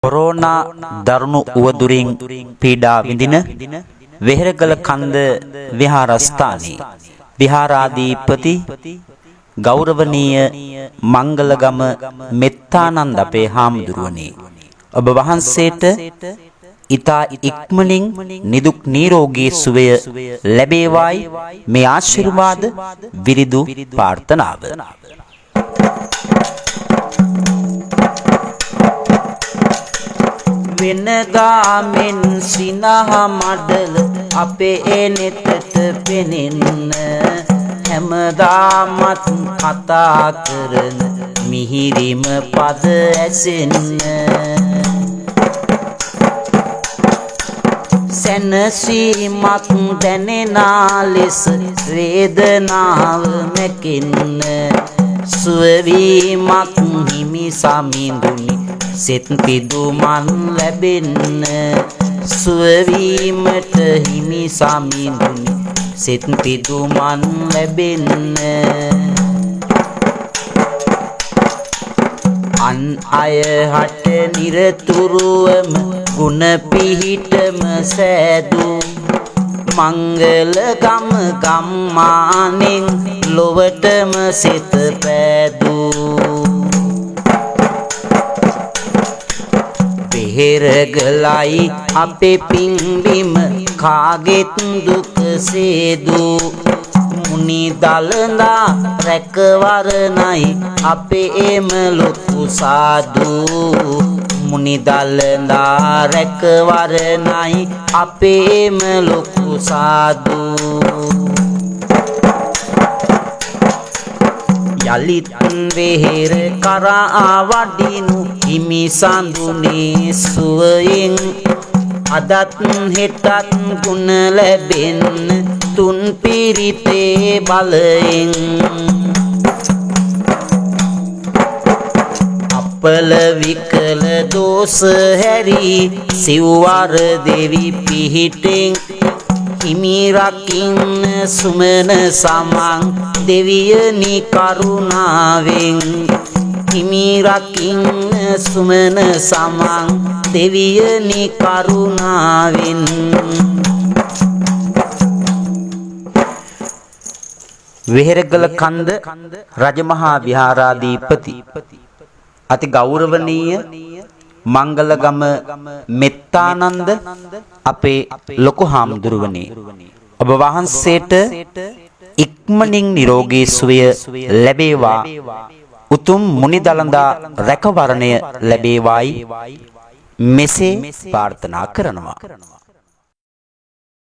Corona දරුණු උවදුරින් පීඩා විඳින වෙහෙරගල කන්ද විහාරස්ථානයේ විහාරාධිපති ගෞරවනීය මංගලගම මෙත්තානන්ද අපේ හාමුදුරුවනේ ඔබ වහන්සේට ඊතා ඉක්මනින් නිදුක් නිරෝගී සුවය ලැබේවායි මේ ආශිර්වාද විරිදු ප්‍රාර්ථනාව. වෙනදා මෙන් සිනහ මඩල අපේ නෙතට පෙනෙන්න හැමදාමත් කතා කරන මිහිරිම පද ඇසෙන්න සැනසීමක් දැනෙනා ලෙස වේදනාව මැකෙන්න සුවවීමක් හිමි සමිඳුනි සෙත් පිදුමන් ලැබෙන්න සුවවීමට හිමි සමිඳුනි සෙත් පිදුමන් ලැබෙන්න අන් අය හට නිරතුරුවම ගුණ පිහිටම සෑදූ මංගල ගම ගම්මානෙන් ලොවටම සිත පෑදූ වෙහෙරගලයි අපේ පින්බිම කාගෙත් දුක සේදූ මුනි දලඳා රැකවරණයි අපේම ලොකු සාදු මුනි දලඳා රැකවරණයි අපේම ලොකු සාදු යලිත් වෙහෙර කරා වඩිනු හිමි සඳුනේ සුවයෙන් අදත් හෙටත් ගුණ ලැබෙන්න තුන් පිරිතේ බලයෙන් අපල විකල දෝෂ හැරි සිව්වර දෙවි පිහිටෙන් හිමි රකින්න සුමන සමන් දෙවියනි කරුණාවෙන් හිමි රකින්න සුමන සමන් දෙවියනි කරුණාවෙන් වෙහෙරගල කන්ද රජමහා විහාරාධිපති අති ගෞරවනීය මංගලගම මෙත්තානන්ද අපේ ලොකු හාමුදුරුවනේ ඔබ වහන්සේට ඉක්මනින් නිරෝගී සුවය ලැබේවා උතුම් මුනි දලඳා රැකවරණය ලැබේවායි මෙසේ ප්‍රාර්ථනා කරනවා.